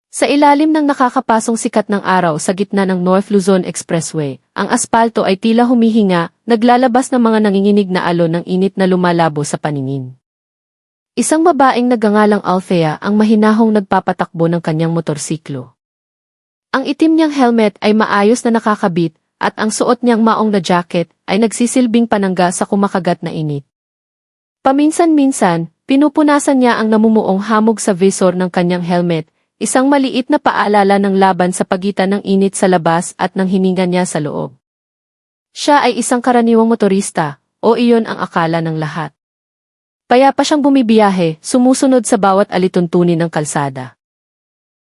Sa ilalim ng nakakapasong sikat ng araw sa gitna ng North Luzon Expressway, ang aspalto ay tila humihinga, naglalabas ng mga nanginginig na alon ng init na lumalabo sa paningin. Isang babaeng nagngangalang Althea ang mahinahong nagpapatakbo ng kanyang motorsiklo. Ang itim niyang helmet ay maayos na nakakabit, at ang suot niyang maong na jacket ay nagsisilbing panangga sa kumakagat na init. Paminsan-minsan, pinupunasan niya ang namumuong hamog sa visor ng kanyang helmet, isang maliit na paalala ng laban sa pagitan ng init sa labas at ng hininga niya sa loob. Siya ay isang karaniwang motorista, o iyon ang akala ng lahat. Payapa siyang bumibiyahe, sumusunod sa bawat alituntunin ng kalsada.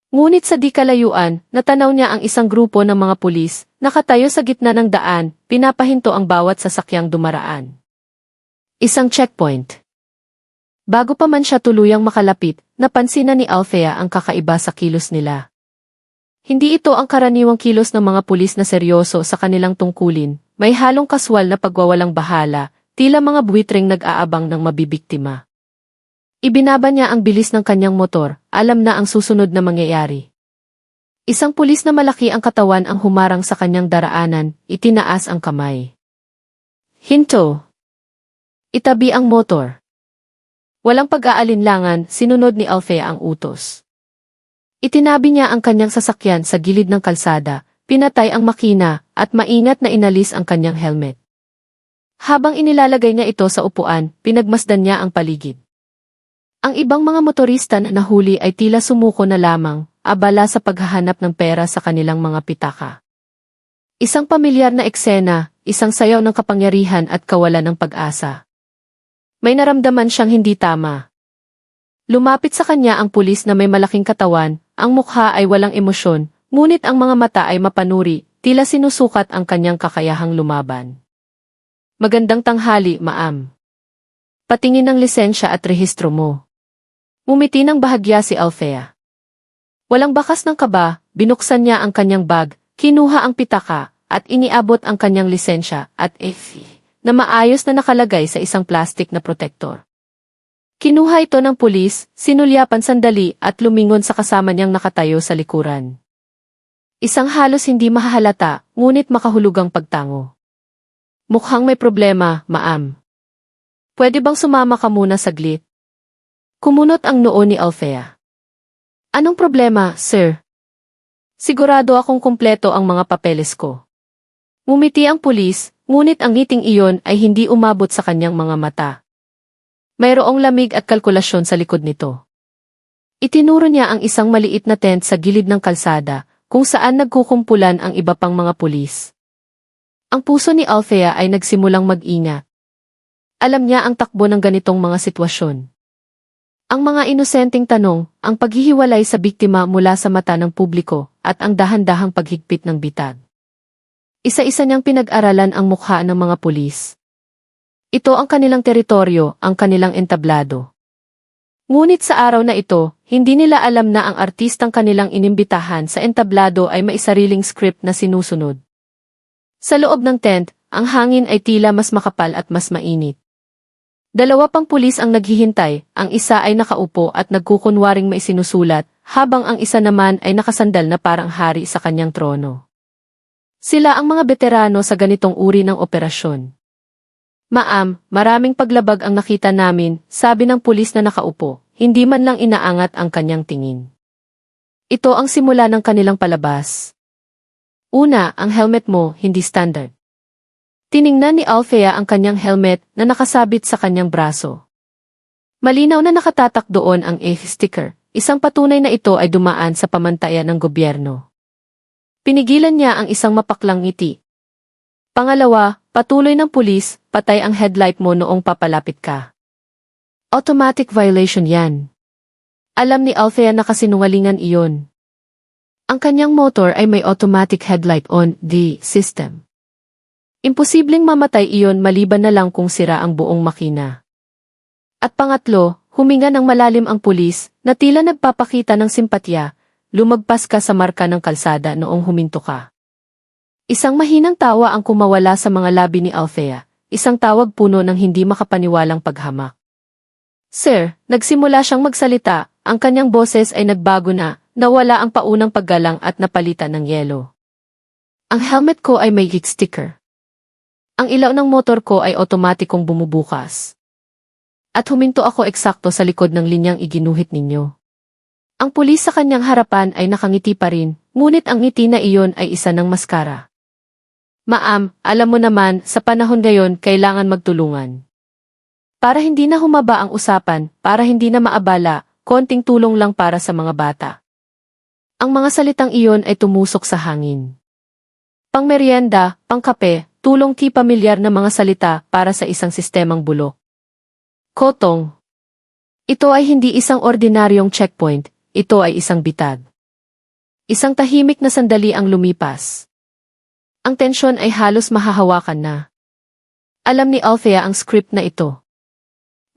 Ngunit sa di kalayuan, natanaw niya ang isang grupo ng mga pulis, nakatayo sa gitna ng daan, pinapahinto ang bawat sasakyang dumaraan. Isang checkpoint. Bago pa man siya tuluyang makalapit, napansin na ni Althea ang kakaiba sa kilos nila. Hindi ito ang karaniwang kilos ng mga pulis na seryoso sa kanilang tungkulin, may halong kaswal na pagwawalang bahala, tila mga buwitreng nag-aabang ng mabibiktima. Ibinaba niya ang bilis ng kanyang motor, alam na ang susunod na mangyayari. Isang pulis na malaki ang katawan ang humarang sa kanyang daraanan, itinaas ang kamay. Hinto! Itabi ang motor. Walang pag-aalinlangan, sinunod ni Althea ang utos. Itinabi niya ang kanyang sasakyan sa gilid ng kalsada, pinatay ang makina, at maingat na inalis ang kanyang helmet. Habang inilalagay niya ito sa upuan, pinagmasdan niya ang paligid. Ang ibang mga motorista na nahuli ay tila sumuko na lamang, abala sa paghahanap ng pera sa kanilang mga pitaka. Isang pamilyar na eksena, isang sayaw ng kapangyarihan at kawalan ng pag-asa. May naramdaman siyang hindi tama. Lumapit sa kanya ang pulis na may malaking katawan, ang mukha ay walang emosyon, ngunit ang mga mata ay mapanuri, tila sinusukat ang kanyang kakayahang lumaban. Magandang tanghali, ma'am. Patingin ng lisensya at rehistro mo. Ngumiti ng bahagya si Althea. Walang bakas ng kaba, binuksan niya ang kanyang bag, kinuha ang pitaka, at iniabot ang kanyang lisensya at na maayos na nakalagay sa isang plastik na protektor. Kinuha ito ng pulis, sinulyapan sandali at lumingon sa kasama niyang nakatayo sa likuran. Isang halos hindi mahahalata, ngunit makahulugang pagtango. Mukhang may problema, ma'am. Pwede bang sumama ka muna saglit? Kumunot ang noo ni Althea. Anong problema, sir? Sigurado akong kumpleto ang mga papeles ko. Ngumiti ang pulis, ngunit ang ngiting iyon ay hindi umabot sa kanyang mga mata. Mayroong lamig at kalkulasyon sa likod nito. Itinuro niya ang isang maliit na tent sa gilid ng kalsada, kung saan nagkukumpulan ang iba pang mga pulis. Ang puso ni Althea ay nagsimulang mag-ingat. Alam niya ang takbo ng ganitong mga sitwasyon. Ang mga inosenteng tanong, ang paghihiwalay sa biktima mula sa mata ng publiko, at ang dahan-dahang paghigpit ng bitag. Isa-isa niyang pinag-aralan ang mukha ng mga pulis. Ito ang kanilang teritoryo, ang kanilang entablado. Ngunit sa araw na ito, hindi nila alam na ang artistang kanilang inimbitahan sa entablado ay may sariling script na sinusunod. Sa loob ng tent, ang hangin ay tila mas makapal at mas mainit. Dalawa pang pulis ang naghihintay, ang isa ay nakaupo at nagkukunwaring may sinusulat, habang ang isa naman ay nakasandal na parang hari sa kanyang trono. Sila ang mga veterano sa ganitong uri ng operasyon. Ma'am, maraming paglabag ang nakita namin, sabi ng pulis na nakaupo, hindi man lang inaangat ang kanyang tingin. Ito ang simula ng kanilang palabas. Una, ang helmet mo, hindi standard. Tiningnan ni Althea ang kanyang helmet na nakasabit sa kanyang braso. Malinaw na nakatatak doon ang sticker, isang patunay na ito ay dumaan sa pamantayan ng gobyerno. Pinigilan niya ang isang mapaklang ngiti. Pangalawa, patuloy ng pulis, patay ang headlight mo noong papalapit ka. Automatic violation yan. Alam ni Althea na kasinungalingan iyon. Ang kanyang motor ay may automatic headlight on the system. Imposibleng mamatay iyon maliban na lang kung sira ang buong makina. At pangatlo, huminga ng malalim ang pulis, na tila nagpapakita ng simpatya, lumagpas ka sa marka ng kalsada noong huminto ka. Isang mahinang tawa ang kumawala sa mga labi ni Althea, isang tawag puno ng hindi makapaniwalang paghamak. Sir, nagsimula siyang magsalita, ang kanyang boses ay nagbago na, Nawala ang paunang paggalang at napalitan ng yelo. Ang helmet ko ay may heat sticker. Ang ilaw ng motor ko ay otomatikong bumubukas. At huminto ako eksakto sa likod ng linyang iginuhit ninyo. Ang pulis sa kanyang harapan ay nakangiti pa rin, ngunit ang ngiti na iyon ay isa ng maskara. Ma'am, alam mo naman, sa panahon ngayon kailangan magtulungan. Para hindi na humaba ang usapan, para hindi na maabala, konting tulong lang para sa mga bata. Ang mga salitang iyon ay tumusok sa hangin. Pangmeryenda, pangkape, tulong ki pamilyar na mga salita para sa isang sistemang bulok. Kotong. Ito ay hindi isang ordinaryong checkpoint, ito ay isang bitag. Isang tahimik na sandali ang lumipas. Ang tensyon ay halos mahahawakan na. Alam ni Althea ang script na ito.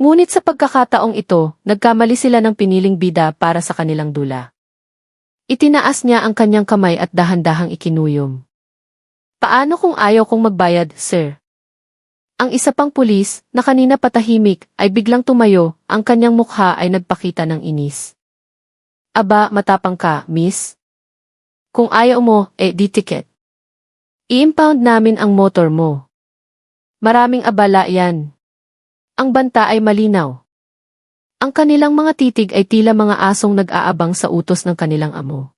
Ngunit sa pagkakataong ito, nagkamali sila ng piniling bida para sa kanilang dula. Itinaas niya ang kanyang kamay at dahan-dahang ikinuyom. Paano kung ayaw kong magbayad, sir? Ang isa pang pulis, na kanina patahimik, ay biglang tumayo, ang kanyang mukha ay nagpakita ng inis. Aba, matapang ka, miss? Kung ayaw mo, di ticket. I-impound namin ang motor mo. Maraming abala yan. Ang banta ay malinaw. Ang kanilang mga titig ay tila mga asong nag-aabang sa utos ng kanilang amo.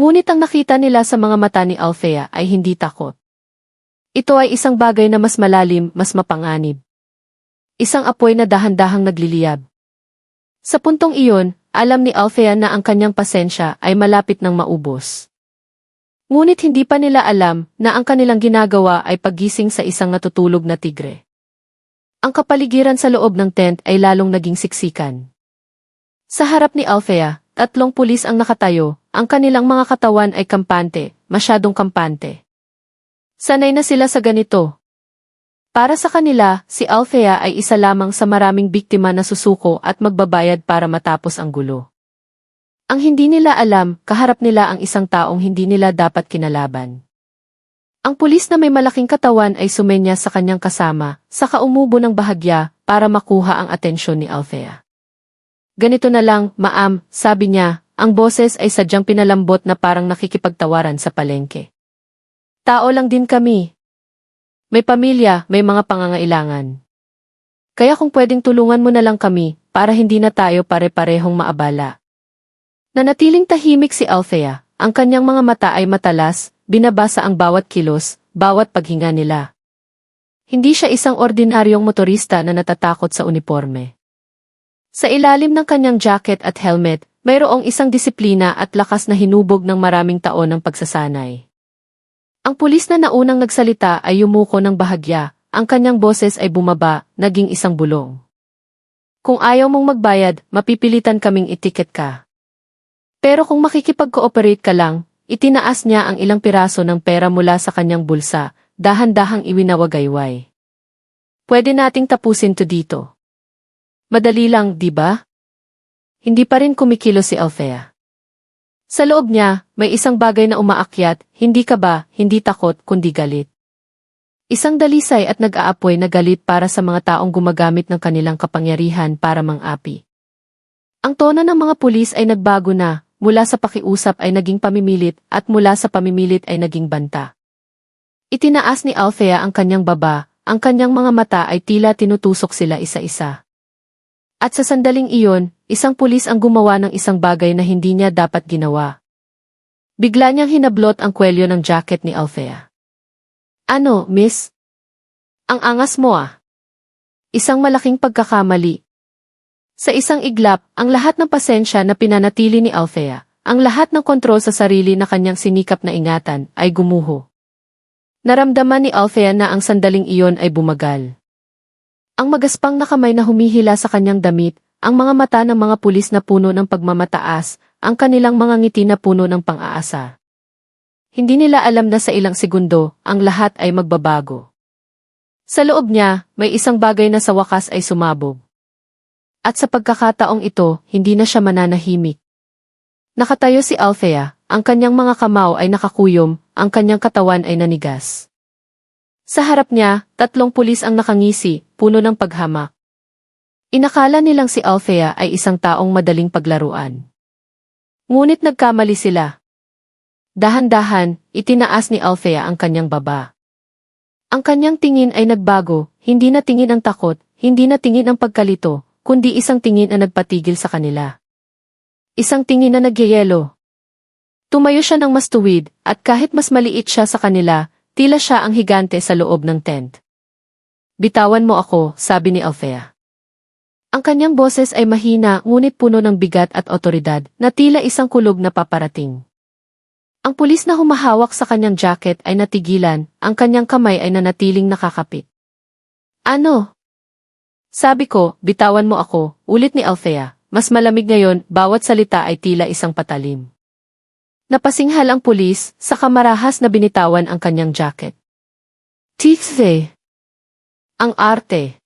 Ngunit ang nakita nila sa mga mata ni Althea ay hindi takot. Ito ay isang bagay na mas malalim, mas mapanganib. Isang apoy na dahan-dahang nagliliyab. Sa puntong iyon, alam ni Althea na ang kanyang pasensya ay malapit ng maubos. Ngunit hindi pa nila alam na ang kanilang ginagawa ay paggising sa isang natutulog na tigre. Ang kapaligiran sa loob ng tent ay lalong naging siksikan. Sa harap ni Althea, 3 pulis ang nakatayo, ang kanilang mga katawan ay kampante, masyadong kampante. Sanay na sila sa ganito. Para sa kanila, si Althea ay isa lamang sa maraming biktima na susuko at magbabayad para matapos ang gulo. Ang hindi nila alam, kaharap nila ang isang taong hindi nila dapat kinalaban. Ang pulis na may malaking katawan ay sumenya sa kanyang kasama, saka umubo ng bahagya para makuha ang atensyon ni Althea. Ganito na lang, ma'am, sabi niya, ang boses ay sadyang pinalambot na parang nakikipagtawaran sa palengke. Tao lang din kami. May pamilya, may mga pangangailangan. Kaya kung pwedeng tulungan mo na lang kami, para hindi na tayo pare-parehong maabala. Nanatiling tahimik si Althea, ang kanyang mga mata ay matalas, binabasa ang bawat kilos, bawat paghinga nila. Hindi siya isang ordinaryong motorista na natatakot sa uniforme. Sa ilalim ng kanyang jacket at helmet, mayroong isang disiplina at lakas na hinubog ng maraming taon ng pagsasanay. Ang pulis na naunang nagsalita ay yumuko ng bahagya, ang kanyang boses ay bumaba, naging isang bulong. Kung ayaw mong magbayad, mapipilitan kaming itiket ka. Pero kung makikipag-cooperate ka lang, itinaas niya ang ilang piraso ng pera mula sa kanyang bulsa, dahan-dahang iwinawagayway. Pwede nating tapusin to dito. Madali lang, di ba? Hindi pa rin kumikilo si Althea. Sa loob niya, may isang bagay na umaakyat, hindi kaba, hindi takot, kundi galit. Isang dalisay at nag-aapoy na galit para sa mga taong gumagamit ng kanilang kapangyarihan para mang-api. Ang tono ng mga pulis ay nagbago na, mula sa pakiusap ay naging pamimilit at mula sa pamimilit ay naging banta. Itinaas ni Althea ang kanyang baba, ang kanyang mga mata ay tila tinutusok sila isa-isa. At sa sandaling iyon, isang pulis ang gumawa ng isang bagay na hindi niya dapat ginawa. Bigla niyang hinablot ang kwelyo ng jacket ni Althea. Ano, miss? Ang angas mo ah. Isang malaking pagkakamali. Sa isang iglap, ang lahat ng pasensya na pinanatili ni Althea, ang lahat ng kontrol sa sarili na kanyang sinikap na ingatan, ay gumuho. Naramdaman ni Althea na ang sandaling iyon ay bumagal. Ang magaspang na kamay na humihila sa kanyang damit, ang mga mata ng mga pulis na puno ng pagmamataas, ang kanilang mga ngiti na puno ng pang-aasa. Hindi nila alam na sa ilang segundo, ang lahat ay magbabago. Sa loob niya, may isang bagay na sa wakas ay sumabog. At sa pagkakataong ito, hindi na siya mananahimik. Nakatayo si Althea, ang kanyang mga kamao ay nakakuyom, ang kanyang katawan ay nanigas. Sa harap niya, 3 pulis ang nakangisi, puno ng paghamak. Inakala nilang si Althea ay isang taong madaling paglaruan. Ngunit nagkamali sila. Dahan-dahan, itinaas ni Althea ang kanyang baba. Ang kanyang tingin ay nagbago, hindi na tingin ang takot, hindi na tingin ang pagkalito, kundi isang tingin na nagpatigil sa kanila. Isang tingin na nagyayelo. Tumayo siya ng mas tuwid, at kahit mas maliit siya sa kanila, tila siya ang higante sa loob ng tent. Bitawan mo ako, sabi ni Althea. Ang kanyang boses ay mahina ngunit puno ng bigat at otoridad na tila isang kulog na paparating. Ang pulis na humahawak sa kanyang jacket ay natigilan, ang kanyang kamay ay nanatiling nakakapit. Ano? Sabi ko, bitawan mo ako, ulit ni Althea. Mas malamig ngayon, bawat salita ay tila isang patalim. Napasinghal ang pulis, saka marahas na binitawan ang kanyang jacket. Tikve! Ang arte!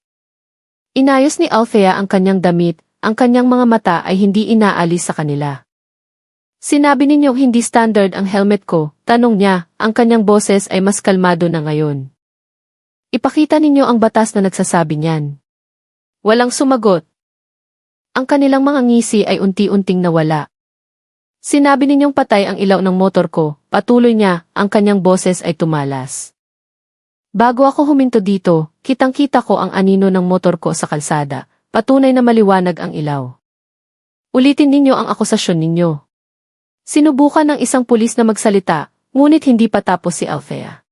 Inayos ni Althea ang kanyang damit, ang kanyang mga mata ay hindi inaalis sa kanila. Sinabi ninyong hindi standard ang helmet ko, tanong niya, ang kanyang boses ay mas kalmado na ngayon. Ipakita ninyo ang batas na nagsasabi niyan. Walang sumagot. Ang kanilang mga ngisi ay unti-unting nawala. Sinabi ninyong patay ang ilaw ng motor ko, patuloy niya, ang kanyang boses ay tumalas. Bago ako huminto dito, kitang-kita ko ang anino ng motor ko sa kalsada, patunay na maliwanag ang ilaw. Ulitin ninyo ang akusasyon ninyo. Sinubukan ng isang pulis na magsalita, ngunit hindi pa tapos si Althea.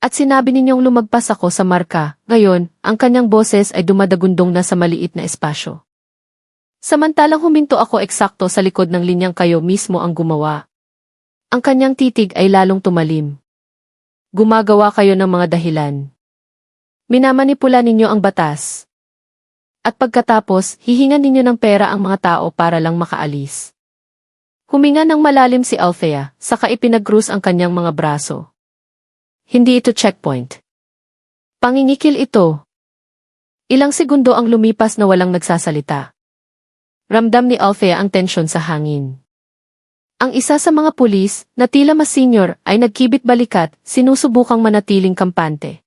At sinabi ninyong lumagpas ako sa marka, ngayon, ang kanyang boses ay dumadagundong na sa maliit na espasyo. Samantalang huminto ako eksakto sa likod ng linyang kayo mismo ang gumawa. Ang kanyang titig ay lalong tumalim. Gumagawa kayo ng mga dahilan. Minamanipula ninyo ang batas. At pagkatapos, hihingan ninyo ng pera ang mga tao para lang makaalis. Huminga ng malalim si Althea, saka ipinag-cruise ang kanyang mga braso. Hindi ito checkpoint. Pangingikil ito. Ilang segundo ang lumipas na walang nagsasalita. Ramdam ni Althea ang tensyon sa hangin. Ang isa sa mga pulis, na tila mas senior, ay nagkibit balikat, sinusubukang manatiling kampante.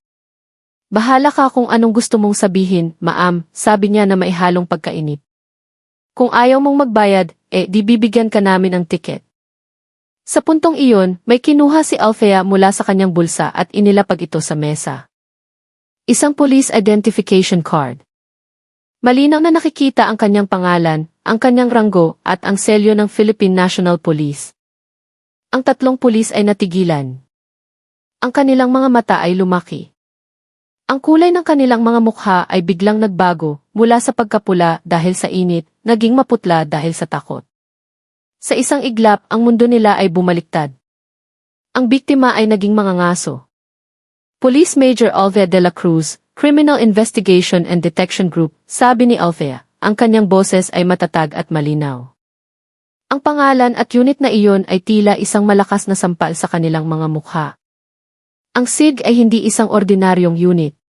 Bahala ka kung anong gusto mong sabihin, ma'am, sabi niya na maihalong pagkainip. Kung ayaw mong magbayad, di bibigyan ka namin ng tiket. Sa puntong iyon, may kinuha si Althea mula sa kanyang bulsa at inilapag ito sa mesa. Isang police identification card. Malinaw na nakikita ang kanyang pangalan, ang kanyang ranggo, at ang selyo ng Philippine National Police. Ang tatlong pulis ay natigilan. Ang kanilang mga mata ay lumaki. Ang kulay ng kanilang mga mukha ay biglang nagbago, mula sa pagkapula dahil sa init, naging maputla dahil sa takot. Sa isang iglap, ang mundo nila ay bumaliktad. Ang biktima ay naging mga ngaso. Police Major Althea de la Cruz, Criminal Investigation and Detection Group, sabi ni Althea, ang kanyang boses ay matatag at malinaw. Ang pangalan at unit na iyon ay tila isang malakas na sampal sa kanilang mga mukha. Ang SIG ay hindi isang ordinaryong unit.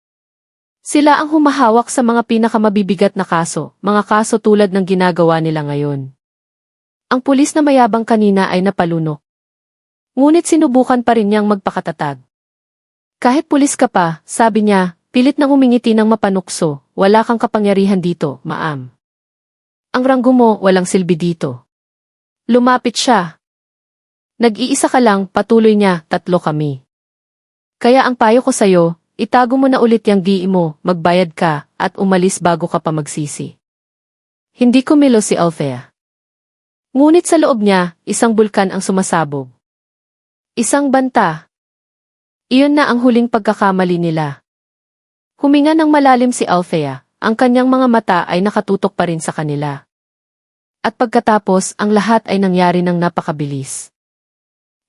Sila ang humahawak sa mga pinakamabibigat na kaso, mga kaso tulad ng ginagawa nila ngayon. Ang pulis na mayabang kanina ay napalunok. Ngunit sinubukan pa rin niyang magpakatatag. Kahit pulis ka pa, sabi niya, pilit nang umingiti ng mapanukso, wala kang kapangyarihan dito, ma'am. Ang ranggo mo, walang silbi dito. Lumapit siya. Nag-iisa ka lang, patuloy niya, tatlo kami. Kaya ang payo ko sa'yo, itago mo na ulit yung DI mo, magbayad ka, at umalis bago ka pa magsisi. Hindi kumilos si Althea. Ngunit sa loob niya, isang bulkan ang sumasabog. Isang banta. Iyon na ang huling pagkakamali nila. Huminga ng malalim si Althea, ang kanyang mga mata ay nakatutok pa rin sa kanila. At pagkatapos, ang lahat ay nangyari ng napakabilis.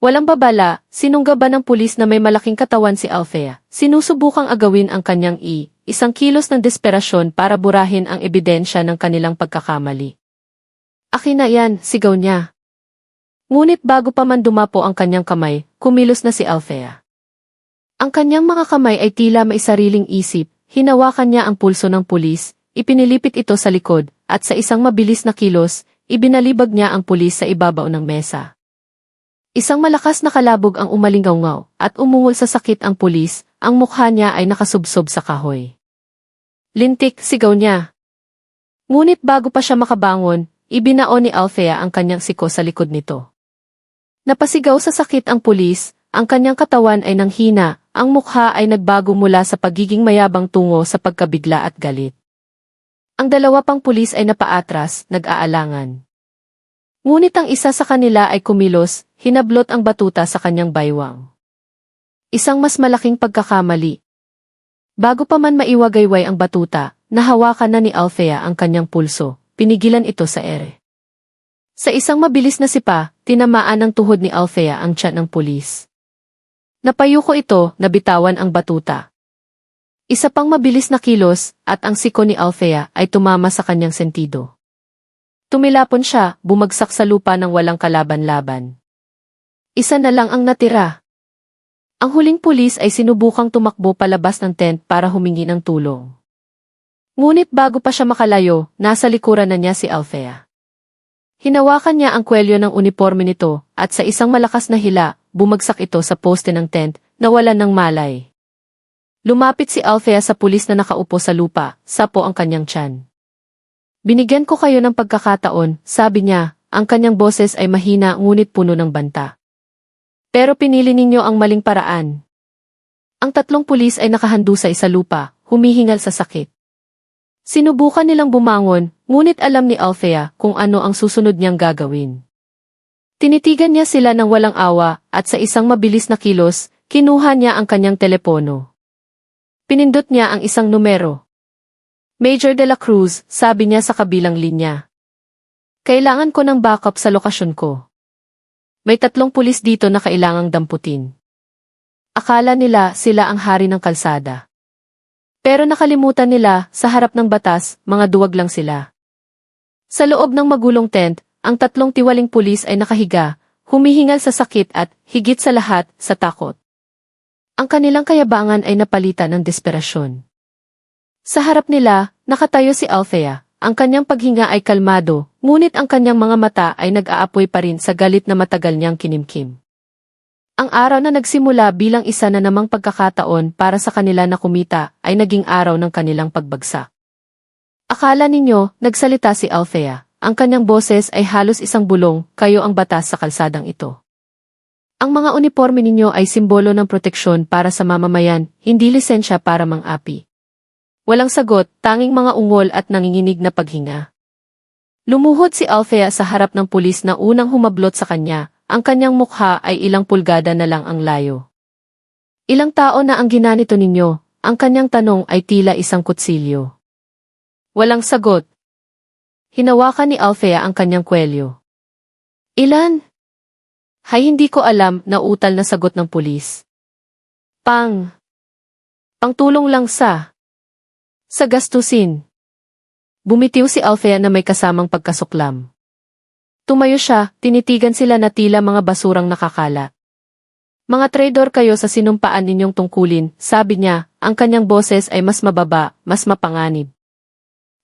Walang babala, sinungga ng pulis na may malaking katawan si Althea, sinusubukang agawin ang kanyang isang kilos ng desperasyon para burahin ang ebidensya ng kanilang pagkakamali. Akin na yan, sigaw niya. Ngunit bago pa man dumapo ang kanyang kamay, kumilos na si Althea. Ang kanyang mga kamay ay tila may sariling isip, hinawakan niya ang pulso ng pulis, ipinilipit ito sa likod, at sa isang mabilis na kilos, ibinalibag niya ang pulis sa ibabaw ng mesa. Isang malakas na kalabog ang umalingaw-ngaw, at umungol sa sakit ang pulis, ang mukha niya ay nakasubsob sa kahoy. Lintik, sigaw niya. Ngunit bago pa siya makabangon, ibinao ni Althea ang kanyang siko sa likod nito. Napasigaw sa sakit ang pulis, ang kanyang katawan ay nanghina, ang mukha ay nagbago mula sa pagiging mayabang tungo sa pagkabigla at galit. Ang dalawa pang pulis ay napaatras, nag-aalangan. Ngunit ang isa sa kanila ay kumilos, hinablot ang batuta sa kanyang baywang. Isang mas malaking pagkakamali. Bago pa man maiwagayway ang batuta, nahawakan na ni Althea ang kanyang pulso, pinigilan ito sa ere. Sa isang mabilis na sipa, tinamaan ng tuhod ni Althea ang tiyan ng pulis. Napayuko ito, nabitawan ang batuta. Isa pang mabilis na kilos, at ang siko ni Althea ay tumama sa kanyang sentido. Tumilapon siya, bumagsak sa lupa ng walang kalaban-laban. Isa na lang ang natira. Ang huling pulis ay sinubukang tumakbo palabas ng tent para humingi ng tulong. Ngunit bago pa siya makalayo, nasa likuran na niya si Althea. Hinawakan niya ang kwelyo ng uniforme nito, at sa isang malakas na hila, bumagsak ito sa poste ng tent, nawalan ng malay. Lumapit si Althea sa pulis na nakaupo sa lupa, sapo ang kanyang tiyan. Binigyan ko kayo ng pagkakataon, sabi niya, ang kanyang boses ay mahina ngunit puno ng banta. Pero pinili ninyo ang maling paraan. Ang tatlong pulis ay nakahandu sa isa lupa, humihingal sa sakit. Sinubukan nilang bumangon, ngunit alam ni Althea kung ano ang susunod niyang gagawin. Tinitigan niya sila ng walang awa, at sa isang mabilis na kilos, kinuha niya ang kanyang telepono. Pinindot niya ang isang numero. Major de la Cruz, sabi niya sa kabilang linya. Kailangan ko ng backup sa lokasyon ko. May 3 pulis dito na kailangang damputin. Akala nila sila ang hari ng kalsada. Pero nakalimutan nila, sa harap ng batas, mga duwag lang sila. Sa loob ng magulong tent, ang 3 tiwaling pulis ay nakahiga, humihingal sa sakit at, higit sa lahat, sa takot. Ang kanilang kayabangan ay napalitan ng desperasyon. Sa harap nila, nakatayo si Althea, ang kanyang paghinga ay kalmado, ngunit ang kanyang mga mata ay nag-aapoy pa rin sa galit na matagal niyang kinimkim. Ang araw na nagsimula bilang isa na namang pagkakataon para sa kanila na kumita ay naging araw ng kanilang pagbagsak. Akala ninyo, nagsalita si Althea, ang kanyang boses ay halos isang bulong, kayo ang batas sa kalsadang ito. Ang mga uniforme ninyo ay simbolo ng proteksyon para sa mamamayan, hindi lisensya para mang-api. Walang sagot, tanging mga ungol at nanginginig na paghinga. Lumuhod si Althea sa harap ng pulis na unang humablot sa kanya, ang kanyang mukha ay ilang pulgada na lang ang layo. Ilang tao na ang ginanito ninyo, ang kanyang tanong ay tila isang kutsilyo. Walang sagot. Hinawakan ni Althea ang kanyang kwelyo. Ilan? Hay hindi ko alam, nautal na sagot ng pulis. Pangtulong lang sa gastusin. Bumitiw si Althea na may kasamang pagkasuklam. Tumayo siya, tinitigan sila na tila mga basurang nakakala. Mga traidor kayo sa sinumpaan ninyong tungkulin, sabi niya, ang kanyang boses ay mas mababa, mas mapanganib.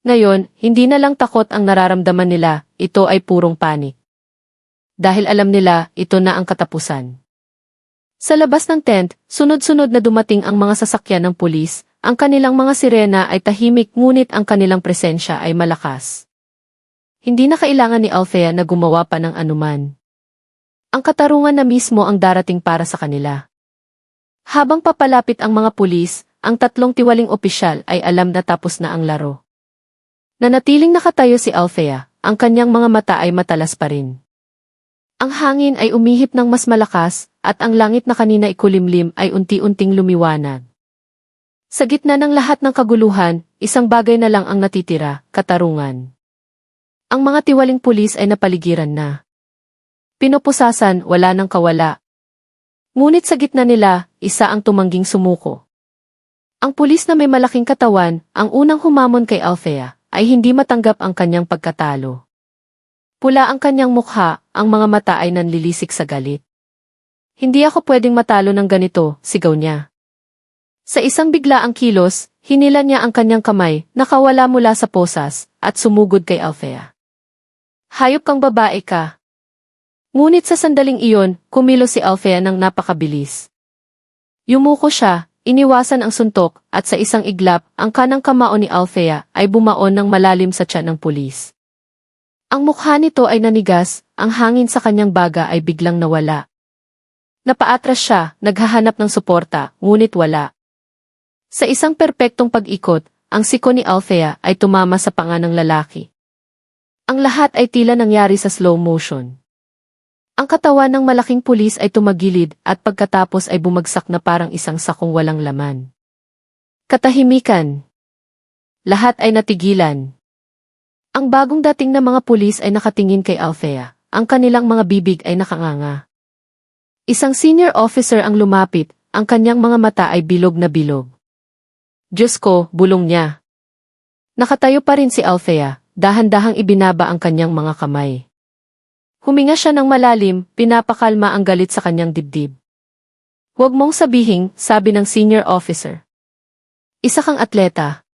Ngayon, hindi na lang takot ang nararamdaman nila, ito ay purong panik. Dahil alam nila, ito na ang katapusan. Sa labas ng tent, sunod-sunod na dumating ang mga sasakyan ng pulis, ang kanilang mga sirena ay tahimik ngunit ang kanilang presensya ay malakas. Hindi na kailangan ni Althea na gumawa pa ng anuman. Ang katarungan na mismo ang darating para sa kanila. Habang papalapit ang mga pulis, ang 3 tiwaling opisyal ay alam na tapos na ang laro. Nanatiling nakatayo si Althea, ang kanyang mga mata ay matalas pa rin. Ang hangin ay umihip ng mas malakas, at ang langit na kanina ikulimlim ay unti-unting lumiwanag. Sa gitna ng lahat ng kaguluhan, isang bagay na lang ang natitira, katarungan. Ang mga tiwaling pulis ay napaligiran na. Pinupusasan, wala nang kawala. Ngunit sa gitna nila, isa ang tumangging sumuko. Ang pulis na may malaking katawan, ang unang humamon kay Althea, ay hindi matanggap ang kanyang pagkatalo. Pula ang kanyang mukha, ang mga mata ay nanlilisik sa galit. Hindi ako pwedeng matalo ng ganito, sigaw niya. Sa isang biglaang kilos, hinila niya ang kanyang kamay, nakawala mula sa posas, at sumugod kay Althea. Hayop kang babae ka. Ngunit sa sandaling iyon, kumilos si Althea ng napakabilis. Yumuko siya, iniwasan ang suntok, at sa isang iglap, ang kanang kamao ni Althea ay bumaon ng malalim sa tiyan ng pulis. Ang mukha nito ay nanigas, ang hangin sa kanyang baga ay biglang nawala. Napaatras siya, naghahanap ng suporta, ngunit wala. Sa isang perpektong pag-ikot, ang siko ni Althea ay tumama sa panga ng lalaki. Ang lahat ay tila nangyari sa slow motion. Ang katawan ng malaking pulis ay tumagilid at pagkatapos ay bumagsak na parang isang sakong walang laman. Katahimikan. Lahat ay natigilan. Ang bagong dating na mga pulis ay nakatingin kay Althea. Ang kanilang mga bibig ay nakanganga. Isang senior officer ang lumapit, ang kanyang mga mata ay bilog na bilog. Diyos ko, bulong niya. Nakatayo pa rin si Althea, dahan-dahang ibinaba ang kanyang mga kamay. Huminga siya ng malalim, pinapakalma ang galit sa kanyang dibdib. Huwag mong sabihin, sabi ng senior officer. Isa kang atleta.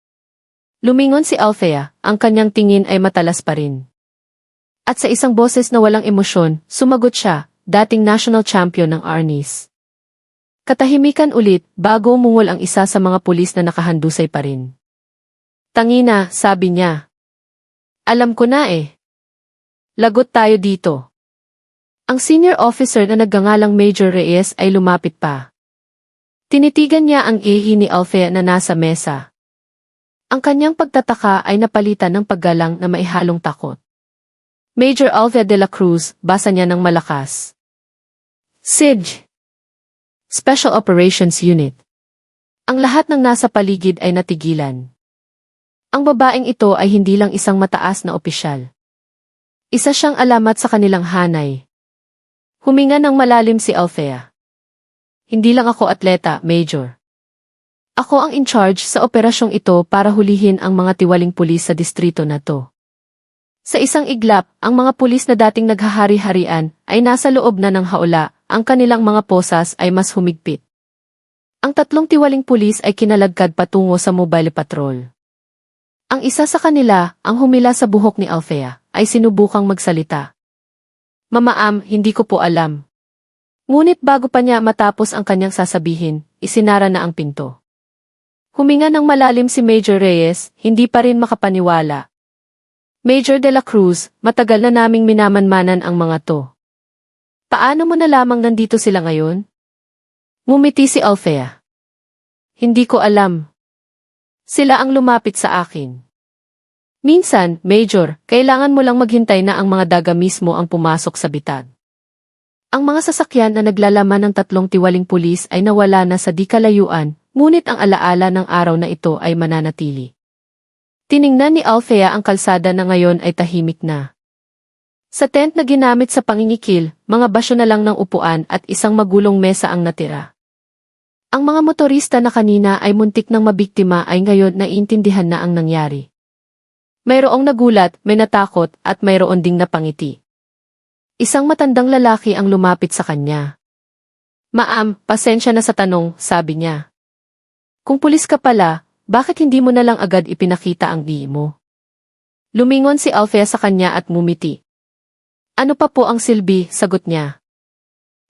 Lumingon si Althea, ang kanyang tingin ay matalas pa rin. At sa isang boses na walang emosyon, sumagot siya, dating national champion ng Arnis. Katahimikan ulit, bago umungol ang isa sa mga pulis na nakahandusay pa rin. Tangina, sabi niya. Alam ko na eh. Lagot tayo dito. Ang senior officer na nagngangalang Major Reyes ay lumapit pa. Tinitigan niya ang ihi ni Althea na nasa mesa. Ang kanyang pagtataka ay napalitan ng paggalang na maihalong takot. Major Althea de la Cruz, basa niya ng malakas. SIG. Special Operations Unit. Ang lahat ng nasa paligid ay natigilan. Ang babaeng ito ay hindi lang isang mataas na opisyal. Isa siyang alamat sa kanilang hanay. Huminga ng malalim si Althea. Hindi lang ako atleta, Major. Ako ang in charge sa operasyong ito para hulihin ang mga tiwaling pulis sa distrito na to. Sa isang iglap, ang mga pulis na dating naghahari-harian ay nasa loob na ng haula, ang kanilang mga posas ay mas humigpit. Ang tatlong tiwaling pulis ay kinalagkad patungo sa mobile patrol. Ang isa sa kanila, ang humila sa buhok ni Althea, ay sinubukang magsalita. Mamaam, hindi ko po alam. Ngunit bago pa niya matapos ang kanyang sasabihin, isinara na ang pinto. Huminga ng malalim si Major Reyes, hindi pa rin makapaniwala. Major de la Cruz, matagal na naming minamanmanan ang mga to. Paano mo na lamang nandito sila ngayon? Ngumiti si Althea. Hindi ko alam. Sila ang lumapit sa akin. Minsan, Major, kailangan mo lang maghintay na ang mga daga mismo ang pumasok sa bitad. Ang mga sasakyan na naglalaman ng tatlong tiwaling pulis ay nawala na sa di kalayuan, ngunit ang alaala ng araw na ito ay mananatili. Tiningnan ni Althea ang kalsada na ngayon ay tahimik na. Sa tent na ginamit sa pangingikil, mga basyo na lang ng upuan at isang magulong mesa ang natira. Ang mga motorista na kanina ay muntik ng mabiktima ay ngayon naiintindihan na ang nangyari. Mayroong nagulat, may natakot at mayroon ding napangiti. Isang matandang lalaki ang lumapit sa kanya. Maam, pasensya na sa tanong, sabi niya. Kung pulis ka pala, bakit hindi mo na lang agad ipinakita ang di mo? Lumingon si Althea sa kanya at ngumiti. Ano pa po ang silbi, sagot niya.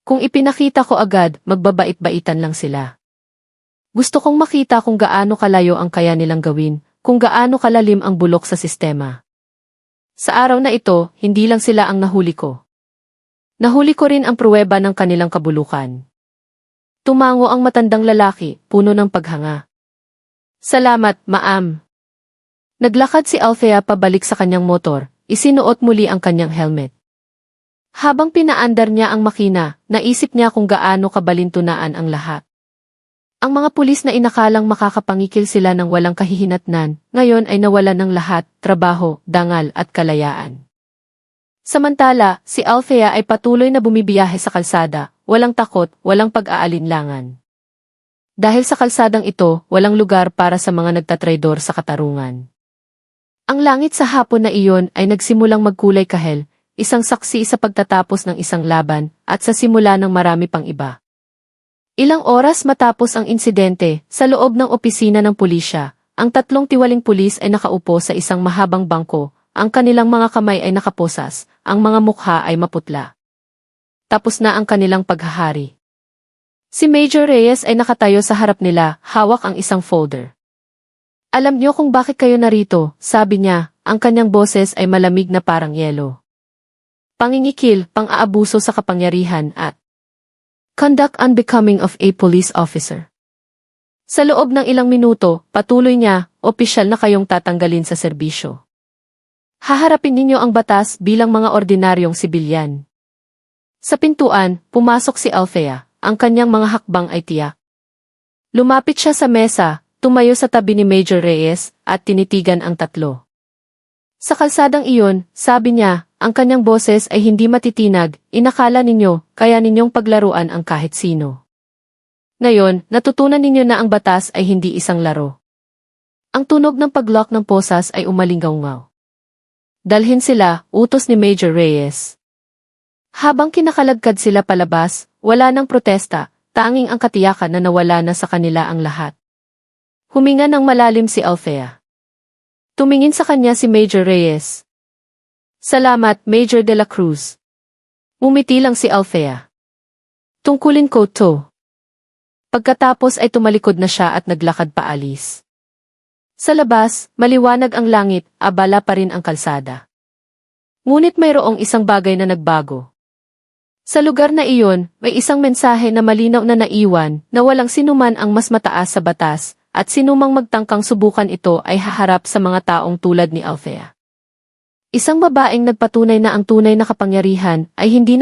Kung ipinakita ko agad, magbabait-baitan lang sila. Gusto kong makita kung gaano kalayo ang kaya nilang gawin, kung gaano kalalim ang bulok sa sistema. Sa araw na ito, hindi lang sila ang nahuli ko. Nahuli ko rin ang pruweba ng kanilang kabulukan. Tumango ang matandang lalaki, puno ng paghanga. Salamat, maam. Naglakad si Althea pabalik sa kanyang motor, isinuot muli ang kanyang helmet. Habang pinaandar niya ang makina, naisip niya kung gaano kabalintunaan ang lahat. Ang mga pulis na inakalang makakapangikil sila ng walang kahihinatnan, ngayon ay nawalan ng lahat, trabaho, dangal at kalayaan. Samantala, si Althea ay patuloy na bumibiyahe sa kalsada, walang takot, walang pag-aalinlangan. Dahil sa kalsadang ito, walang lugar para sa mga nagtatraidor sa katarungan. Ang langit sa hapon na iyon ay nagsimulang magkulay kahel, isang saksi sa pagtatapos ng isang laban, at sa simula ng marami pang iba. Ilang oras matapos ang insidente, sa loob ng opisina ng pulisya, ang tatlong tiwaling pulis ay nakaupo sa isang mahabang bangko, ang kanilang mga kamay ay nakaposas, ang mga mukha ay maputla. Tapos na ang kanilang paghahari. Si Major Reyes ay nakatayo sa harap nila, hawak ang isang folder. Alam niyo kung bakit kayo narito, sabi niya, ang kanyang boses ay malamig na parang yelo. Pangingikil, pang-aabuso sa kapangyarihan at conduct unbecoming of a police officer. Sa loob ng ilang minuto, patuloy niya, opisyal na kayong tatanggalin sa serbisyo. Haharapin ninyo ang batas bilang mga ordinaryong sibilyan. Sa pintuan, pumasok si Althea, ang kanyang mga hakbang ay tiyak. Lumapit siya sa mesa, tumayo sa tabi ni Major Reyes, at tinitigan ang tatlo. Sa kalsadang iyon, sabi niya, ang kanyang boses ay hindi matitinag, inakala ninyo, kaya ninyong paglaruan ang kahit sino. Ngayon, natutunan ninyo na ang batas ay hindi isang laro. Ang tunog ng paglock ng posas ay umalingaw-ngaw. Dalhin sila, utos ni Major Reyes. Habang kinakalagkad sila palabas, wala nang protesta, tanging ang katiyakan na nawala na sa kanila ang lahat. Huminga ng malalim si Althea. Tumingin sa kanya si Major Reyes. Salamat, Major de la Cruz. Umiti lang si Althea. Tungkulin ko to. Pagkatapos ay tumalikod na siya at naglakad paalis. Sa labas, maliwanag ang langit, abala pa rin ang kalsada. Ngunit mayroong isang bagay na nagbago. Sa lugar na iyon, may isang mensahe na malinaw na naiwan na walang sinuman ang mas mataas sa batas at sinumang magtangkang subukan ito ay haharap sa mga taong tulad ni Althea. Isang babaeng nagpatunay na ang tunay na kapangyarihan ay hindi